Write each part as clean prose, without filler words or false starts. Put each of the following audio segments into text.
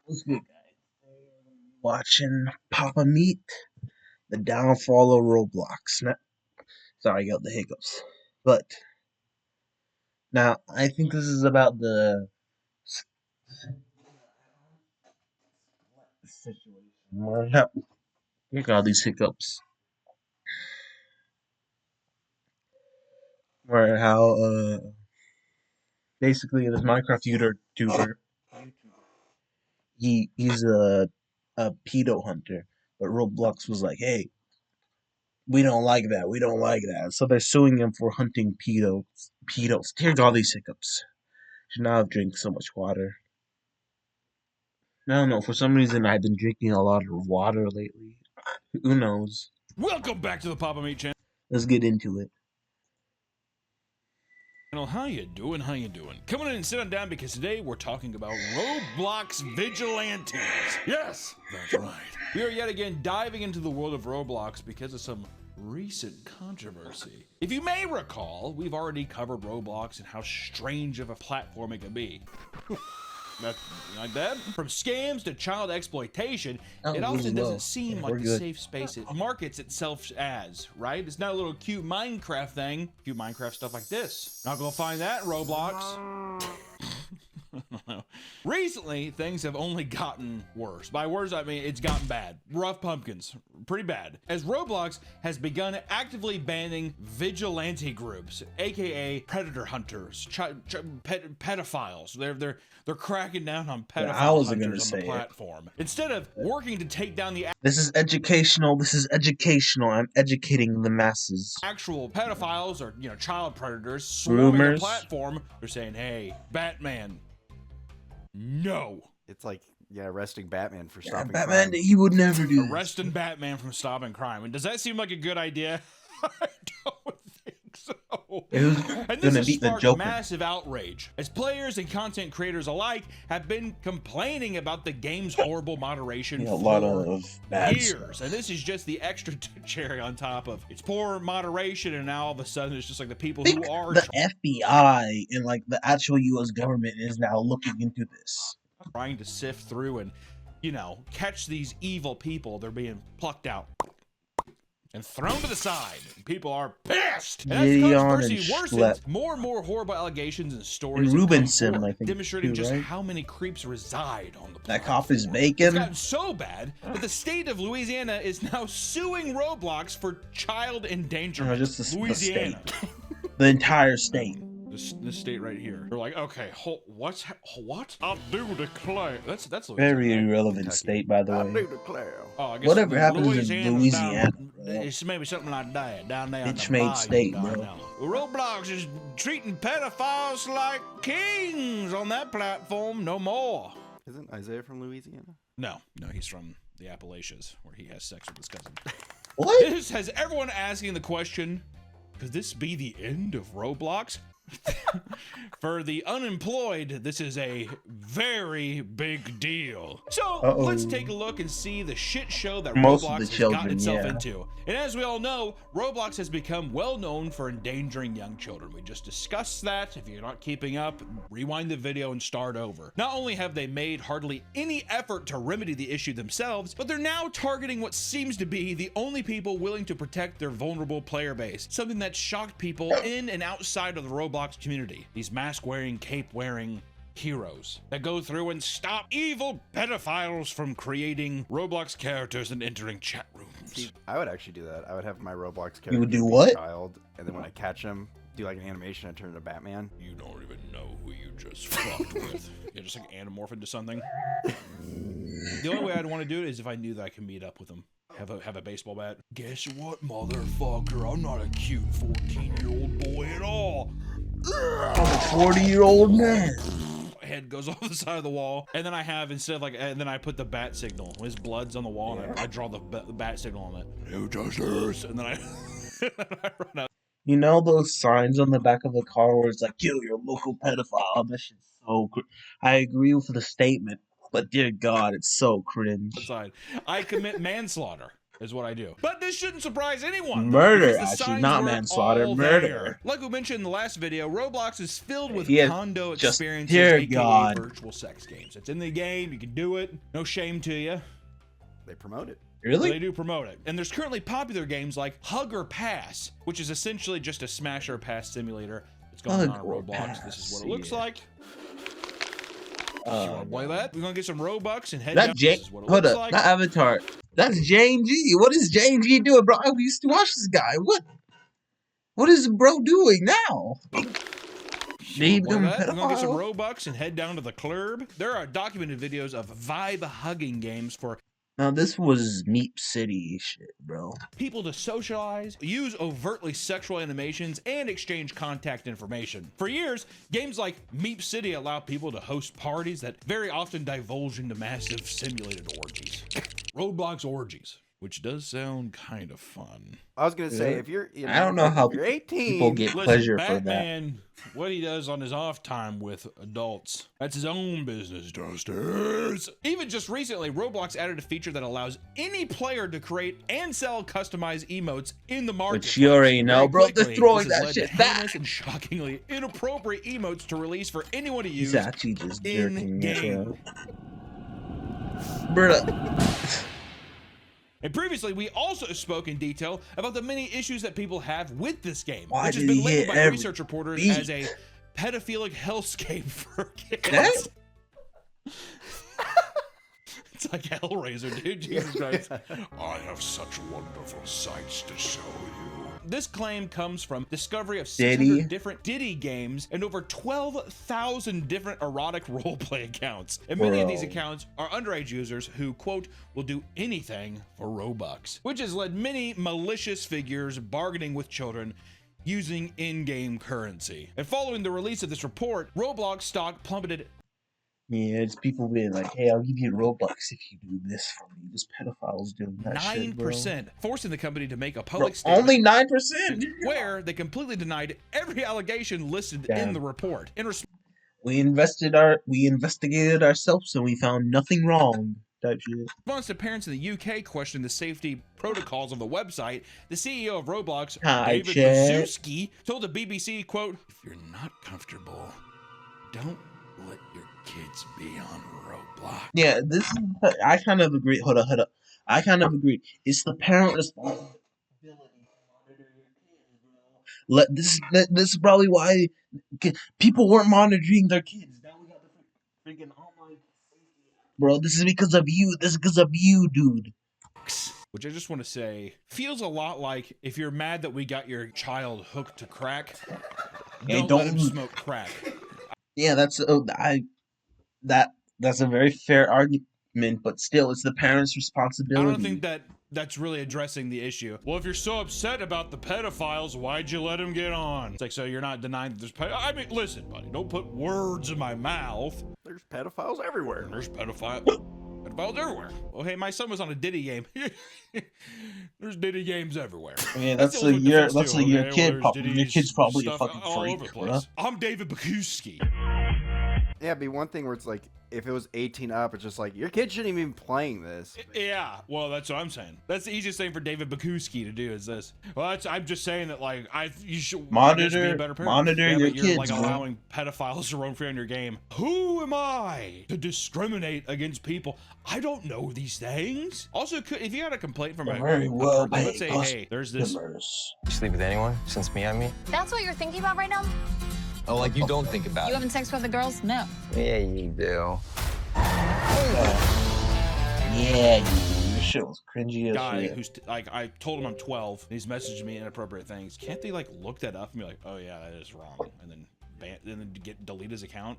What's good, guys? Watching Papa Meat, the downfall of Roblox. Sorry, I got the hiccups. But now I think this is about the situation where you got all these hiccups. Where how basically this Minecraft YouTuber he's a pedo hunter, but Roblox was like, hey, we don't like that. We don't like that. So they're suing him for hunting pedos. Pedos. Here's all these hiccups. Should not have drank so much water. I don't know. For some reason, I've been drinking a lot of water lately. Who knows? Welcome back to the Papa Meat channel. Let's get into it. How you doing? How you doing? Come on in and sit on down because today we're talking about Roblox vigilantes. Yes, that's right. We are yet again diving into the world of Roblox because of some recent controversy. If you may recall, we've already covered Roblox and how strange of a platform it can be. That, like that? From scams to child exploitation, it often doesn't seem like the safe space it markets itself as, right? It's not a little cute Minecraft thing. Cute Minecraft stuff like this. Not gonna find that in Roblox. Recently, things have only gotten worse. By worse, I mean it's gotten bad. Rough pumpkins. Pretty bad. As Roblox has begun actively banning vigilante groups, aka predator hunters, pedophiles. They're cracking down on pedophile hunters on the platform. Instead of working to take down the This is educational. This is educational. I'm educating the masses. Actual pedophiles or child predators swarming the platform. They're saying, "Hey, Batman, no." It's like, arresting Batman for stopping Batman, crime. he would never do Arresting Batman from stopping crime. And does that seem like a good idea? I don't think so. And this has sparked massive outrage, as players and content creators alike have been complaining about the game's horrible moderation for years. And this is just the extra cherry on top of its poor moderation, and now all of a sudden it's just like the people who are the FBI and like the actual U.S. government is now looking into this, trying to sift through and catch these evil people. They're being plucked out and thrown to the side. People are pissed. And as controversy worsens, more and more horrible allegations and stories I think, demonstrating just how many creeps reside on the platform. That cop is bacon. It's gotten so bad that the state of Louisiana is now suing Roblox for child endangerment. No, just the Louisiana. State. The entire state. This state right here. They're like, okay, what? I do declare. That's Louisiana. Very irrelevant state, by the way. I do declare. Oh, I guess whatever happens in Louisiana, it's maybe something like that down there. Bitch made state, bro. Roblox is treating pedophiles like kings on that platform. No more. Isn't Isaiah from Louisiana? No, he's from the Appalachians, where he has sex with his cousin. What? This has everyone asking the question: could this be the end of Roblox? For the unemployed, this is a very big deal. So let's take a look and see the shit show that Roblox has gotten itself into. And as we all know, Roblox has become well known for endangering young children. We just discussed that. If you're not keeping up, rewind the video and start over. Not only have they made hardly any effort to remedy the issue themselves, but they're now targeting what seems to be the only people willing to protect their vulnerable player base. Something that shocked people in and outside of the Roblox community. These mask-wearing, cape-wearing heroes that go through and stop evil pedophiles from creating Roblox characters and entering chat rooms. See, I would actually do that. I would have my Roblox character You would do what? Child, and then when I catch him, do like an animation and turn into Batman. You don't even know who you just fucked with. Yeah, just like anamorph into something. The only way I'd want to do it is if I knew that I could meet up with him. Have a baseball bat. Guess what, motherfucker? I'm not a cute 14-year-old boy at all. I'm a 40-year-old man. Head goes off the side of the wall, and then I have and then I put the bat signal. His blood's on the wall, and I draw the bat signal on it. No justice, and then I run out. You know those signs on the back of the car where it's like, kill your local pedophile? That shit's so I agree with the statement, but dear God, it's so cringe. Outside. I commit manslaughter. is what I do. But this shouldn't surprise anyone. Murder, because the actually, signs not were manslaughter, all murder. there. Like we mentioned in the last video, Roblox is filled with Yeah, condo just- experiences, dear aka God. virtual sex games. It's in the game, you can do it, no shame to you. They promote it. Really? They do promote it. And there's currently popular games like Hug or Pass, which is essentially just a smash or pass simulator. It's going on Hug or Roblox. This is what it looks yeah. like. You wanna play that? We're gonna get some Robux and head That down. Jane, This is what it hold looks up, like. that avatar. That's Jane G. What is Jane G doing, bro? I used to watch this guy. What is bro doing now? They We're become gonna get some pedophile? Robux and head down to the club. There are documented videos of vibe hugging games for Now this was Meep City shit, bro. people to socialize, use overtly sexual animations, and exchange contact information. For years, games like Meep City allow people to host parties that very often divulge into massive simulated orgies. Roblox orgies, which does sound kind of fun. I was gonna say Really? if you're, you know, I don't know how if you're 18, people get Listen, pleasure for that. Batman, what he does on his off time with adults, that's his own business, Dusters. Even just recently, Roblox added a feature that allows any player to create and sell customized emotes in the market. Which you already know, bro. They're throwing that shit back. Heinous and shockingly inappropriate emotes to release for anyone to use. He's actually just jerking it, in-game. bro. Bruh. And previously, we also spoke in detail about the many issues that people have with this game, Why which has did been he labeled hit by every research reporters beat? as a pedophilic hellscape for kids. That? It's like Hellraiser, dude. Jesus Christ. I have such wonderful sights to show you. This claim comes from discovery of 600 Diddy? different Diddy games and over 12,000 different erotic roleplay accounts. And many of these Bro. accounts are underage users who, quote, will do anything for Robux, which has led many malicious figures bargaining with children using in-game currency. And following the release of this report, Roblox stock plummeted. Yeah, it's people being like, hey, I'll give you Robux if you do this for me. Just pedophiles doing that shit, bro. 9%, forcing the company to make a Bro, public statement only 9%? where they completely denied every allegation listed in Damn. the report. In We investigated ourselves and we found nothing wrong. Type shit. response to parents in the UK questioning the safety protocols of the website, the CEO of Roblox, Hi, David Chet. Baszucki, told the BBC, quote, if you're not comfortable, don't let your kids be on Roblox. Yeah, this is. I kind of agree. Hold up. I kind of agree. It's the parent responsibility to monitor your kids, bro. This is probably why people weren't monitoring their kids. Now we got the freaking online safety app. Bro, this is because of you. This is because of you, dude. Which I just want to say feels a lot like if you're mad that we got your child hooked to crack, Hey, don't let him don't- smoke crack. Yeah, that's a very fair argument, but still, it's the parents' I responsibility. don't think that that's really addressing the issue. Well, if you're so upset about the pedophiles, why'd you let them get on? It's like, so you're not denying that there's I mean, listen, buddy, don't put words in my mouth. there's pedophiles everywhere. There's pedophiles everywhere. Well, hey, my son was on a Diddy game. There's Diddy games everywhere. Yeah, That's that's the like ultimate your defense that's too, like your okay? Well, kid there's probably. Your Diddy's kid's probably a stuff fucking all freak, over the bro. place. I'm David Bakuski. Yeah, it'd be one thing where it's like if it was 18 up, it's just like your kid shouldn't even be playing this. Yeah, well, that's what I'm saying. That's the easiest thing for David Bakuski to do is this. Well, I'm just saying that, like, you should I guess, be a better parent. Monitor Yeah, your but you're kids, like bro. allowing pedophiles to roam free on your game. Who am I to discriminate against people? I don't know these things. Also, if you had a complaint from a Very well like, let's say, paid hey, there's this. customers. You sleep with anyone since Miami? That's what you're thinking about right now? Oh, like you don't think about You having sex with the girls? No. Yeah, you do. Yeah, your shit was cringy as Guy shit. who's like, I told him I'm 12 and he's messaging me inappropriate things. Can't they like look that up and be like, oh yeah, that is wrong, and then delete his account?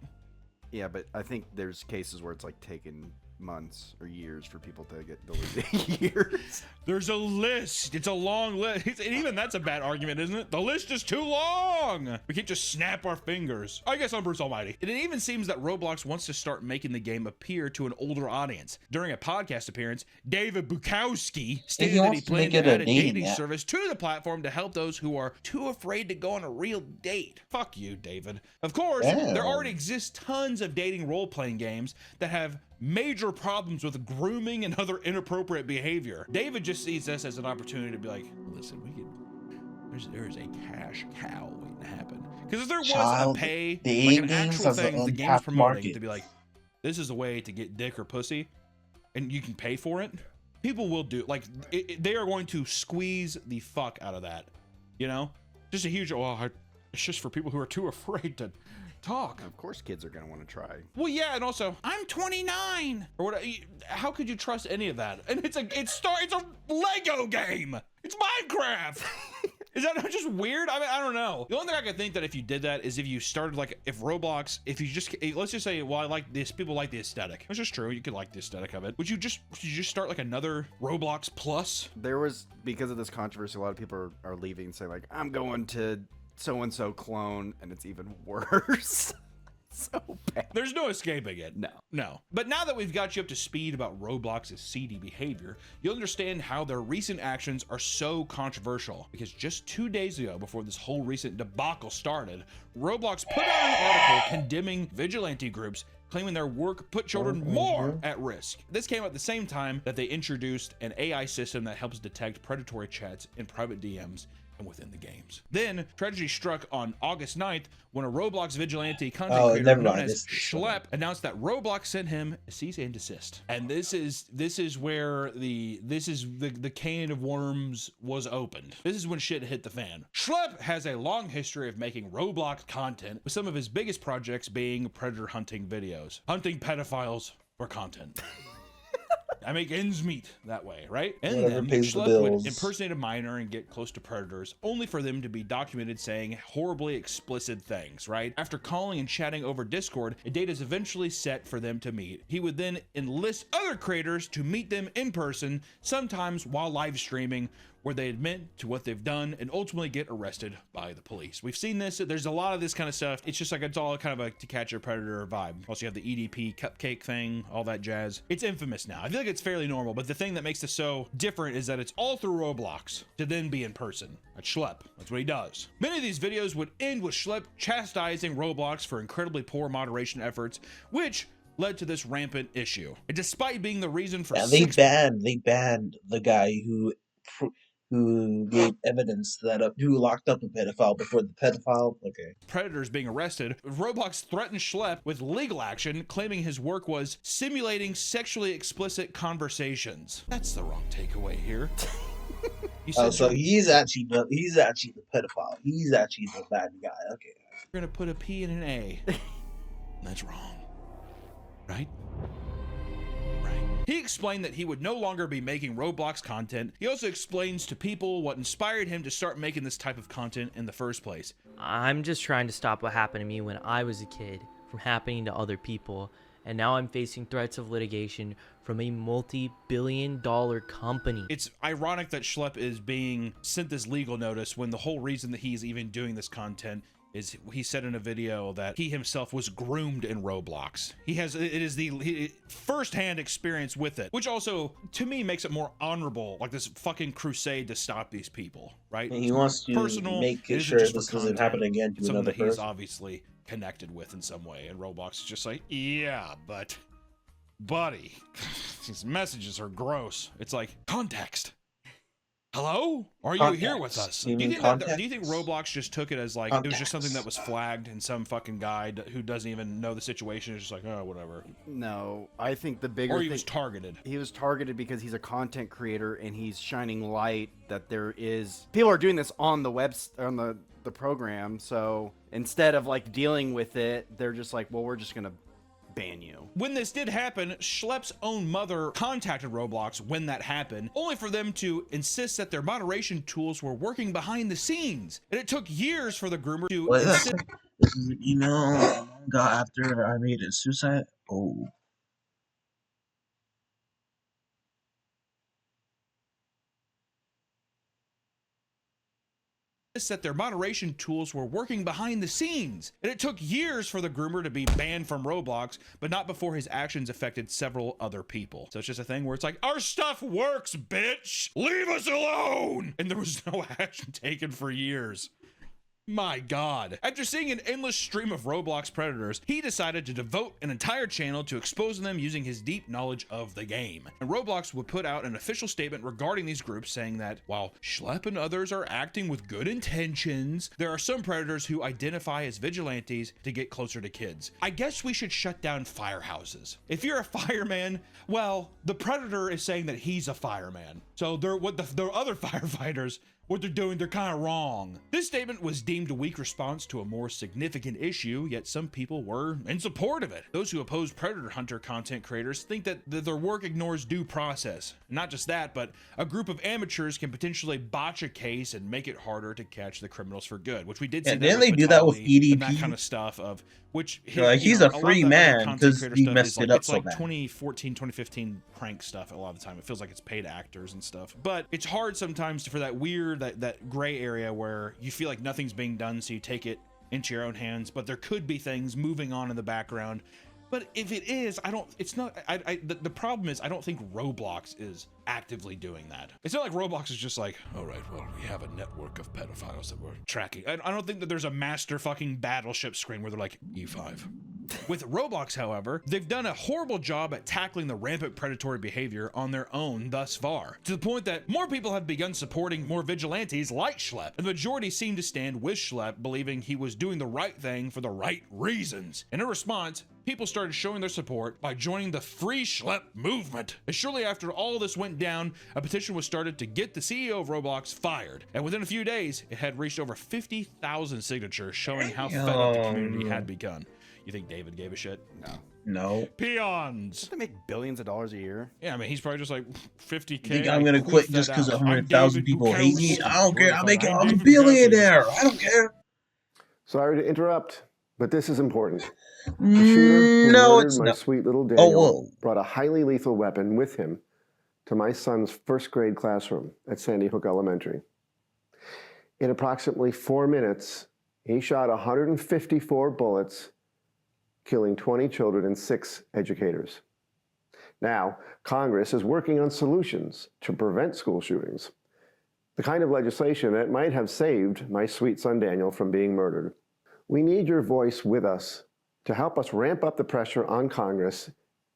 Yeah, but I think there's cases where it's like taken months or years for people to get deleted. Years. There's a list. It's a long list. And even that's a bad argument, isn't it? The list is too long. We can't just snap our fingers. I guess I'm Bruce Almighty. And it even seems that Roblox wants to start making the game appear to an older audience. During a podcast appearance, David Bukowski stated that he wants to planned make to it a add a dating dating app. service to the platform to help those who are too afraid to go on a real date. Fuck you, David. Of course, Damn. there already exists tons of dating role-playing games that have major problems with grooming and other inappropriate behavior. David just sees this as an opportunity to be like, listen, there is a cash cow waiting to happen. Because if there was a pay, like an actual thing the game's promoting to be like, this is a way to get dick or pussy, and you can pay for it, people will do, like, they are going to squeeze the fuck out of that, you know? Just a huge, it's just for people who are too afraid to talk. Of course kids are gonna want to try. Well, yeah, and also, I'm 29, or what? How could you trust any of that? And it's a Lego game. It's Minecraft. Is that not just weird? I mean, I don't know. The only thing I could think that if you did that is if you started, like, if Roblox, if you just, let's just say, well, I like this, people like the aesthetic. It's just true, you could like the aesthetic of it. Would you just start like another Roblox Plus? There was, because of this controversy, a lot of people are leaving and saying like, I'm going to so-and-so clone, and it's even worse. So bad. There's no escaping it. No. But now that we've got you up to speed about Roblox's seedy behavior, you'll understand how their recent actions are so controversial. Because just 2 days ago, before this whole recent debacle started, Roblox put out an article condemning vigilante groups, claiming their work put children more at risk. This came at the same time that they introduced an AI system that helps detect predatory chats in private DMs and within the games. Then tragedy struck on August 9th when a Roblox vigilante content creator known as Schlep announced that Roblox sent him a cease and desist. And this is where the can of worms was opened. This is when shit hit the fan. Schlep has a long history of making Roblox content, with some of his biggest projects being predator hunting videos, hunting pedophiles for content. I make ends meet that way, right? And then Schlep would impersonate a minor and get close to predators, only for them to be documented saying horribly explicit things, right? After calling and chatting over Discord, a date is eventually set for them to meet. He would then enlist other creators to meet them in person, sometimes while live streaming, where they admit to what they've done and ultimately get arrested by the police. We've seen this. There's a lot of this kind of stuff. It's just like, it's all kind of a To Catch a Predator vibe. Also, you have the EDP cupcake thing, all that jazz. It's infamous now. I feel like it's fairly normal, but the thing that makes this so different is that it's all through Roblox to then be in person. That's Schlep. That's what he does. Many of these videos would end with Schlep chastising Roblox for incredibly poor moderation efforts, which led to this rampant issue. And despite being the reason for they banned the guy who gave evidence that who locked up a pedophile before the pedophile predators being arrested. Roblox threatened Schlep with legal action, claiming his work was simulating sexually explicit conversations. That's the wrong takeaway here. So he's actually the pedophile. He's actually the bad guy. Okay. You're gonna put a P in an A. That's wrong. Right? He explained that he would no longer be making Roblox content. He also explains to people what inspired him to start making this type of content in the first place. I'm just trying to stop what happened to me when I was a kid from happening to other people, and now I'm facing threats of litigation from a multi-billion-dollar company. It's ironic that Schlep is being sent this legal notice when the whole reason that he's even doing this content is he said in a video that he himself was groomed in Roblox. It is the first-hand experience with it, which also, to me, makes it more honorable, like this fucking crusade to stop these people, right? And he wants to make sure this doesn't happen again to another person. He's obviously connected with in some way, and Roblox is just like, yeah, but buddy, these messages are gross. It's like, context. Hello? Are you here with us? Do you think Roblox just took it as like it was just something that was flagged and some fucking guy who doesn't even know the situation is just like, oh, whatever? No, I think the bigger or he was targeted. He was targeted because he's a content creator and he's shining light that there is people are doing this on the the program. So instead of like dealing with it, they're just like, well, we're just gonna ban you. When this did happen, Schlepp's own mother contacted Roblox when that happened, only for them to insist that their moderation tools were working behind the scenes. And it took years for the groomer to insist. This is an email got after I made a suicide. Oh. That their moderation tools were working behind the scenes, and it took years for the groomer to be banned from Roblox, but not before his actions affected several other people. So it's just a thing where it's like, our stuff works, bitch, leave us alone, and there was no action taken for years. My God. After seeing an endless stream of Roblox predators, he decided to devote an entire channel to exposing them using his deep knowledge of the game. And Roblox would put out an official statement regarding these groups saying that while Schlepp and others are acting with good intentions, there are some predators who identify as vigilantes to get closer to kids. I guess we should shut down firehouses. If you're a fireman, well, the predator is saying that he's a fireman. So the other firefighters, what they're doing, they're kind of wrong. This statement was deemed a weak response to a more significant issue, yet some people were in support of it. Those who oppose predator hunter content creators think that their work ignores due process. Not just that, but a group of amateurs can potentially botch a case and make it harder to catch the criminals for good, which we did see. And then they do that with Vitali and that EDP. kind of stuff of which Like, he's a free man because he messed it up so bad. 2014, 2015 prank stuff a lot of the time. It feels like it's paid actors and stuff, but it's hard sometimes for that weird, that gray area where you feel like nothing's being done, so you take it into your own hands, but there could be things moving on in the background. But if it is, the problem is I don't think Roblox is actively doing that. It's not like Roblox is just like, all right, well, we have a network of pedophiles that we're tracking. I don't think that there's a master fucking battleship screen where they're like, E5. With Roblox, however, they've done a horrible job at tackling the rampant predatory behavior on their own thus far, to the point that more people have begun supporting more vigilantes like Schlepp, and the majority seem to stand with Schlepp, believing he was doing the right thing for the right reasons. And in response, people started showing their support by joining the Free Schlepp movement. And shortly after all this went down, a petition was started to get the CEO of Roblox fired. And within a few days, it had reached over 50,000 signatures, showing how fed up the community had begun. You think David gave a shit? No. Peons. They make billions of dollars a year. Yeah, I mean, he's probably just like 50K. You think I'm gonna quit just because 100,000 people hate me? I don't care. I'm a David billionaire. I don't care. Sorry to interrupt, but this is important. The shooter who No, murdered it's my not. sweet little Daniel whoa. brought a highly lethal weapon with him to my son's first grade classroom at Sandy Hook Elementary. In approximately 4 minutes, he shot 154 bullets, killing 20 children and 6 educators. Now, Congress is working on solutions to prevent school shootings, the kind of legislation that might have saved my sweet son Daniel from being murdered. We need your voice with us to help us ramp up the pressure on Congress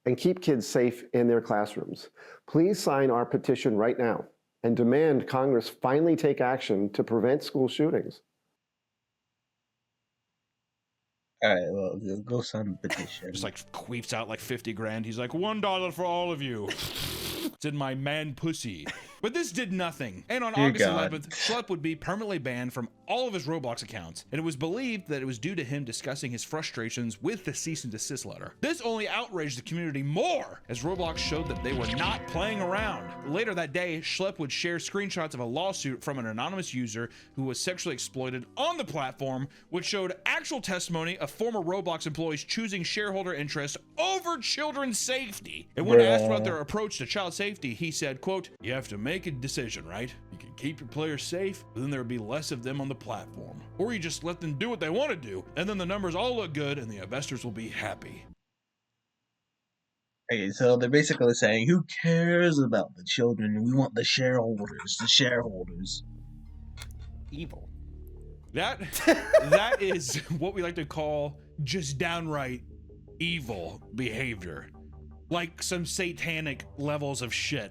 and keep kids safe in their classrooms. Please sign our petition right now and demand Congress finally take action to prevent school shootings. All right, well, go sign the petition. Just like queefs out like 50 grand. He's like, $1 for all of you. It's in my man pussy. But this did nothing. And on Dear August God. 11th, Schlepp would be permanently banned from all of his Roblox accounts. And it was believed that it was due to him discussing his frustrations with the cease and desist letter. This only outraged the community more, as Roblox showed that they were not playing around. Later that day, Schlepp would share screenshots of a lawsuit from an anonymous user who was sexually exploited on the platform, which showed actual testimony of former Roblox employees choosing shareholder interests over children's safety. And when asked about their approach to child safety, he said, quote, "You have to make a decision, right? You can keep your players safe, but then there will be less of them on the platform. Or you just let them do what they want to do, and then the numbers all look good and the investors will be happy." Okay, so they're basically saying, who cares about the children? We want the shareholders. The shareholders. Evil. That is what we like to call just downright evil behavior. Like some satanic levels of shit.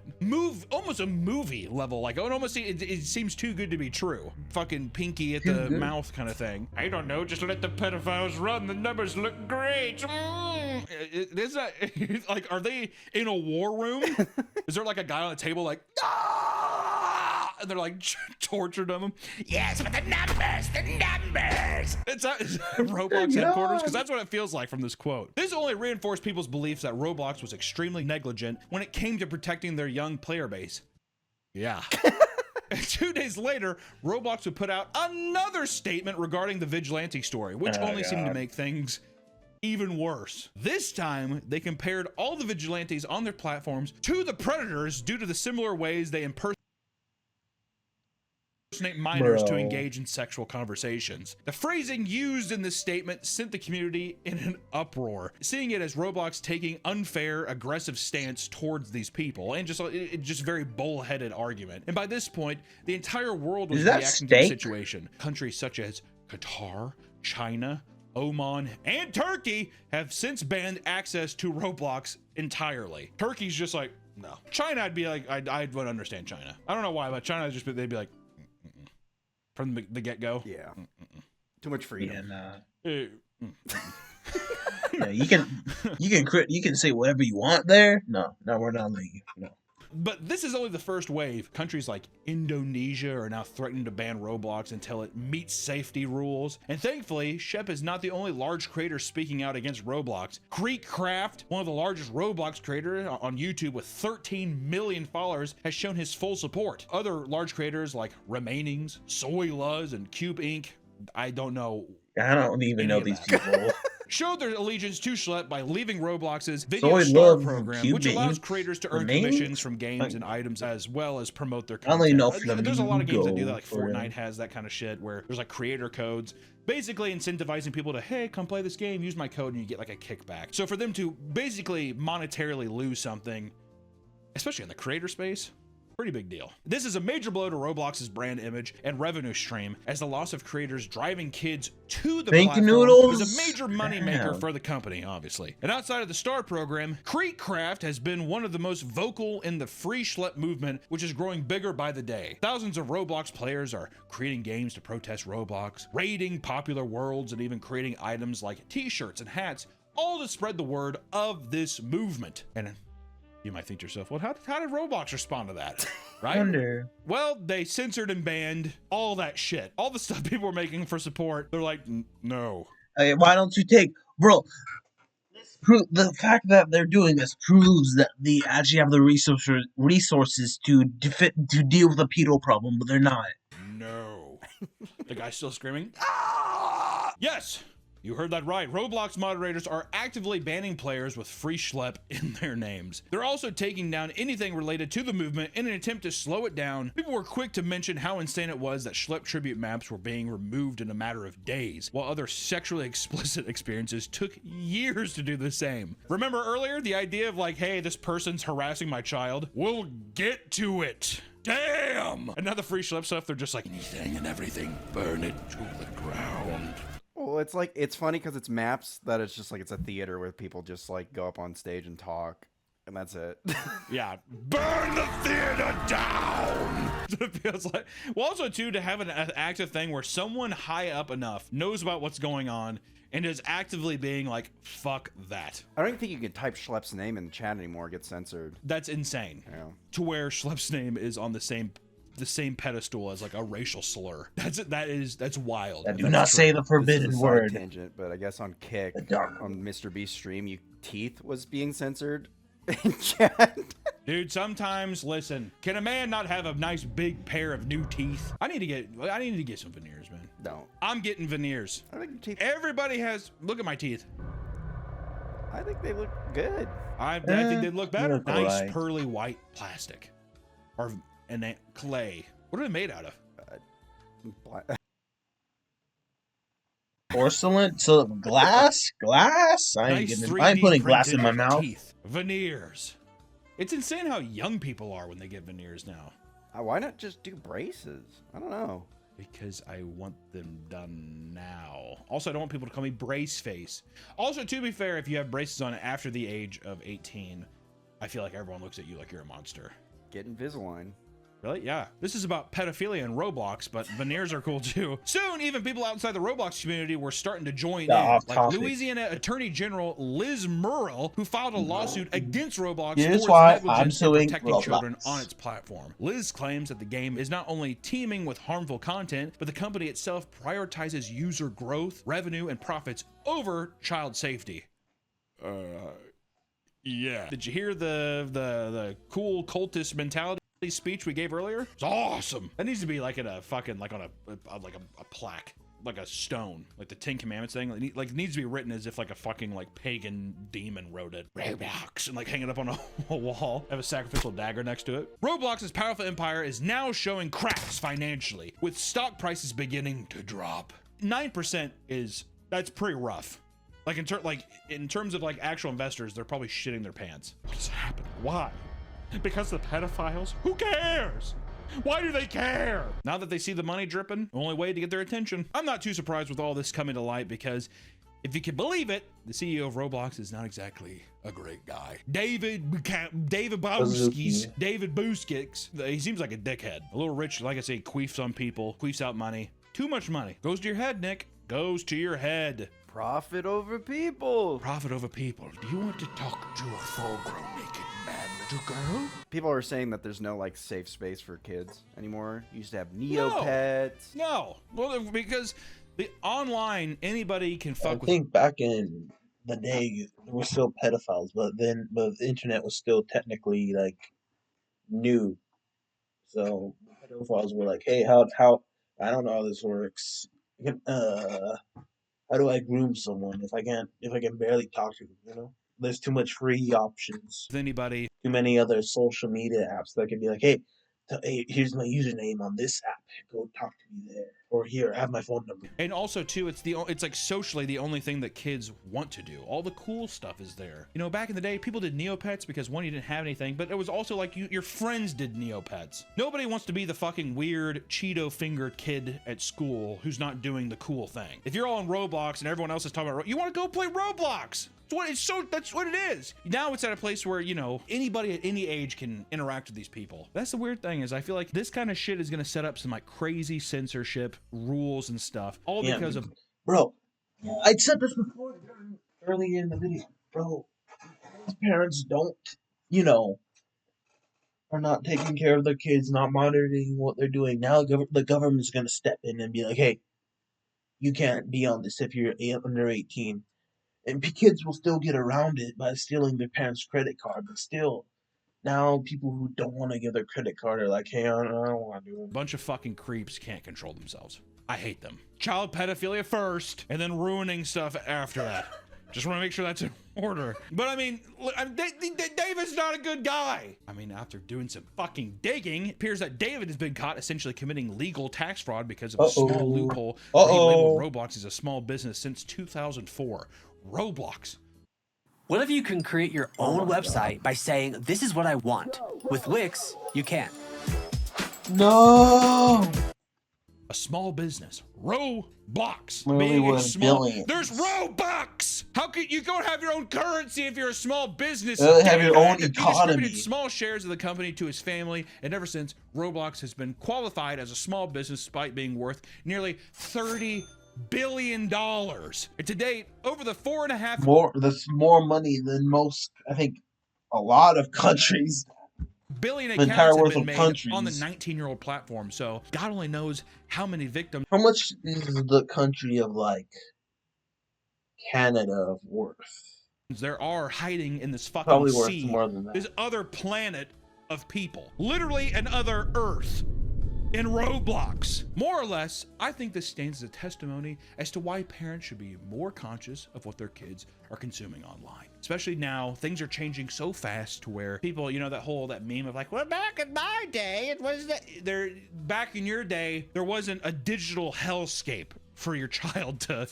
Almost a movie level. Like, it seems too good to be true. Fucking pinky at the mouth kind of thing. I don't know, just let the pedophiles run. The numbers look great. Is that, like, are they in a war room? Is there like a guy on a table like, ah! And they're like tortured them. Yes, but the numbers. It's Roblox headquarters, because that's what it feels like from this quote. This only reinforced people's beliefs that Roblox was extremely negligent when it came to protecting their young player base. Yeah. 2 days later, Roblox would put out another statement regarding the vigilante story, which only seemed to make things even worse. This time, they compared all the vigilantes on their platforms to the predators due to the similar ways they impersonate minors to engage in sexual conversations. The phrasing used in this statement sent the community in an uproar, seeing it as Roblox taking unfair, aggressive stance towards these people, and just very bullheaded argument. And by this point, the entire world was reacting to the situation. Countries such as Qatar, China, Oman, and Turkey have since banned access to Roblox entirely. Turkey's just like, no. China, I'd be like, I would understand China. I don't know why, but China just, they'd be like, from the get-go. Yeah. Too much freedom. Yeah, yeah, you can say whatever you want there. No, we're not letting you. No. But this is only the first wave. Countries like Indonesia are now threatening to ban Roblox until it meets safety rules. And thankfully, Shep is not the only large creator speaking out against Roblox. Creekcraft, one of the largest Roblox creators on YouTube with 13 million followers, has shown his full support. Other large creators like Remainings, Soyluz, and Cube Inc. I don't know. I don't even know these people. Showed their allegiance to Schlep by leaving Roblox's So Video I Star love program, which allows Cubing. creators to earn Remains? commissions from games and items as well as promote their I only content. know There's a lot of games that do that, like Flamingo for Fortnite has that kind of shit where there's like creator codes, basically incentivizing people to, hey, come play this game, use my code, and you get like a kickback. So for them to basically monetarily lose something, especially in the creator space, pretty big deal. This is a major blow to Roblox's brand image and revenue stream, as the loss of creators driving kids to the Thank you, platform Noodles. is a major moneymaker Damn. for the company, obviously. And outside of the Star program, Creekcraft has been one of the most vocal in the free Schlep movement, which is growing bigger by the day. Thousands of Roblox players are creating games to protest Roblox, raiding popular worlds, and even creating items like t-shirts and hats, all to spread the word of this movement. And you might think to yourself, well, how did Roblox respond to that? Right? Wonder. Well, they censored and banned all that shit. All the stuff people were making for support. They're like, no. Hey, why don't you take, bro? The fact that they're doing this proves that they actually have the resources to deal with the pedo problem, but they're not. No. The guy's still screaming. Ah! Yes. You heard that right. Roblox moderators are actively banning players with free Schlep in their names. They're also taking down anything related to the movement in an attempt to slow it down. People were quick to mention how insane it was that Schlep tribute maps were being removed in a matter of days, while other sexually explicit experiences took years to do the same. Remember earlier the idea of like, hey, this person's harassing my child? We'll get to it. Damn! And now the free Schlep stuff, they're just like, anything and everything, burn it to the ground. Well, it's like, it's funny because it's maps that it's just like it's a theater where people just like go up on stage and talk, and that's it. Yeah, burn the theater down. It feels like. Well, also too, to have an active thing where someone high up enough knows about what's going on and is actively being like, fuck that. I don't even think you can type Schlepp's name in the chat anymore. It gets censored. That's insane. Yeah. To where Schlepp's name is on the same pedestal as like a racial slur. That's wild. Do not say the This forbidden is a side word. tangent, but I guess on Kick, dark on Mr. Beast's stream, Teeth was being censored in chat. Dude, sometimes, listen, can a man not have a nice big pair of new teeth? I need to get some veneers, man. No. I'm getting veneers. I think your teeth, Everybody has, look at my teeth. I think they look good. I think they'd look better. look Nice alright. pearly white plastic, and that clay. What are they made out of? Porcelain? So glass? I ain't 3D putting glass in my printed mouth. Teeth. Veneers. It's insane how young people are when they get veneers now. Why not just do braces? I don't know. Because I want them done now. Also, I don't want people to call me brace face. Also, to be fair, if you have braces on after the age of 18, I feel like everyone looks at you like you're a monster. Get Invisalign. Really? Yeah. This is about pedophilia and Roblox, but veneers are cool too. Soon, even people outside the Roblox community were starting to join in. Off Like topic. Louisiana Attorney General Liz Murrell, who filed a lawsuit against Roblox Here's for its why negligence I'm in suing protecting Roblox. children on its platform. Liz claims that the game is not only teeming with harmful content, but the company itself prioritizes user growth, revenue, and profits over child safety. Yeah. Did you hear the cool cultist mentality speech we gave earlier? It's awesome. That needs to be like in a fucking like on a plaque, like a stone, like the Ten Commandments thing. Like it needs to be written as if like a fucking like pagan demon wrote it. Roblox, and like hang it up on a wall. Have a sacrificial dagger next to it. Roblox's powerful empire is now showing cracks financially, with stock prices beginning to drop. 9% that's pretty rough. Like in terms of like actual investors, they're probably shitting their pants. What has happened? Why? Because the pedophiles? Who cares? Why do they care? Now that they see the money dripping, the only way to get their attention. I'm not too surprised with all this coming to light because if you can believe it, the CEO of Roblox is not exactly a great guy. David Bouskis. He seems like a dickhead. A little rich, like I say, queefs on people, queefs out money. Too much money. Goes to your head, Nick. Goes to your head. Profit over people. Profit over people. Do you want to talk to a full-grown naked man, little girl? People are saying that there's no like safe space for kids anymore. You used to have Neopets. No. Well, because the online, anybody can fuck with. I think back in the day, there were still pedophiles, but the internet was still technically like new. So pedophiles were like, "Hey, how I don't know how this works. How do I groom someone if I can barely talk to them? You know, there's too much free options. With anybody. Too many other social media apps that can be like, hey, here's my username on this app. Go talk to me there. Or here, have my phone number. And also too, it's like socially the only thing that kids want to do. All the cool stuff is there. You know, back in the day, people did Neopets because one, you didn't have anything, but it was also like your friends did Neopets. Nobody wants to be the fucking weird Cheeto fingered kid at school who's not doing the cool thing. If you're all on Roblox and everyone else is talking about, you want to go play Roblox. That's what it is. Now it's at a place where, you know, anybody at any age can interact with these people. That's the weird thing is I feel like this kind of shit is going to set up some like crazy censorship rules and stuff. All because of... Bro, I said this before earlier in the video. Bro, parents don't, you know, are not taking care of their kids, not monitoring what they're doing. Now the government's going to step in and be like, hey, you can't be on this if you're under 18. And kids will still get around it by stealing their parents' credit card, but still, now people who don't want to give their credit card are like, hey, I don't want to do it. Bunch of fucking creeps can't control themselves. I hate them. Child pedophilia first, and then ruining stuff after that. Just want to make sure that's in order. But I mean, David's not a good guy. I mean, after doing some fucking digging, it appears that David has been caught essentially committing legal tax fraud because of a small loophole. He labeled Roblox as a small business since 2004. Roblox. What if you can create your own website by saying, this is what I want? With Wix, you can. No! A small business. Roblox. Literally Being a worth small... billions. There's Robux! How could you don't have your own currency if you're a small business? Have your own He economy. distributed small shares of the company to his family, and ever since, Roblox has been qualified as a small business despite being worth nearly $30 billion. And to date, over the that's more money than most, I think, a lot of countries. billion The entire accounts have worth been of made countries. on the 19-year-old platform. So God only knows how many victims. How much is the country of, like, Canada worth? There are hiding in this fucking Probably worth sea, more than that. this other planet of people, literally another Earth in Roblox. More or less, I think this stands as a testimony as to why parents should be more conscious of what their kids are consuming online. Especially now, things are changing so fast to where people, you know, that meme of like, well, back in my day, it was back in your day, there wasn't a digital hellscape for your child to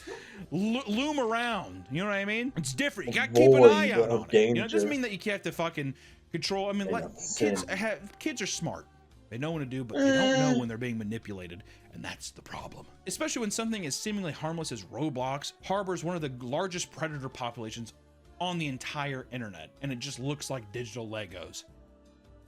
loom around. You know what I mean? It's different. You gotta keep an eye out on it. You know, it doesn't mean that you have to fucking control. I mean, like, kids are smart. They know what to do, but they don't know when they're being manipulated, and that's the problem. Especially when something as seemingly harmless as Roblox harbors one of the largest predator populations on the entire internet, and it just looks like digital Legos.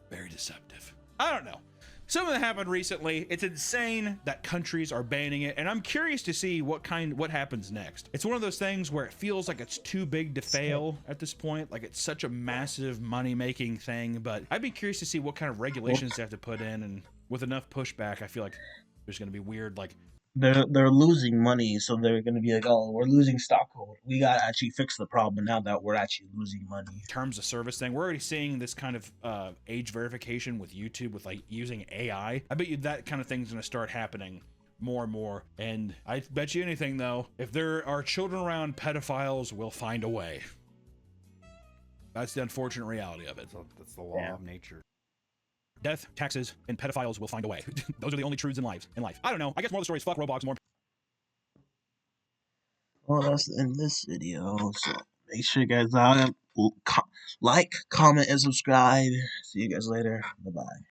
Very deceptive. I don't know. Something that happened recently, it's insane that countries are banning it, and I'm curious to see what happens next. It's one of those things where it feels like it's too big to fail at this point, like it's such a massive money-making thing, but I'd be curious to see what kind of regulations they have to put in, and with enough pushback, I feel like there's gonna be weird, like... They're losing money, so they're gonna be like, oh, we're losing stockholders. We gotta actually fix the problem now that we're actually losing money. Terms of service thing, we're already seeing this kind of age verification with YouTube with like using AI. I bet you that kind of thing's gonna start happening more and more. And I bet you anything though, if there are children around, pedophiles will find a way. That's the unfortunate reality of it. That's the law of nature. Death, taxes, and pedophiles will find a way. Those are the only truths in life. I don't know. I guess more of the story is fuck Roblox more. Well, that's the end of this video. So make sure you guys like, comment, and subscribe. See you guys later. Bye-bye.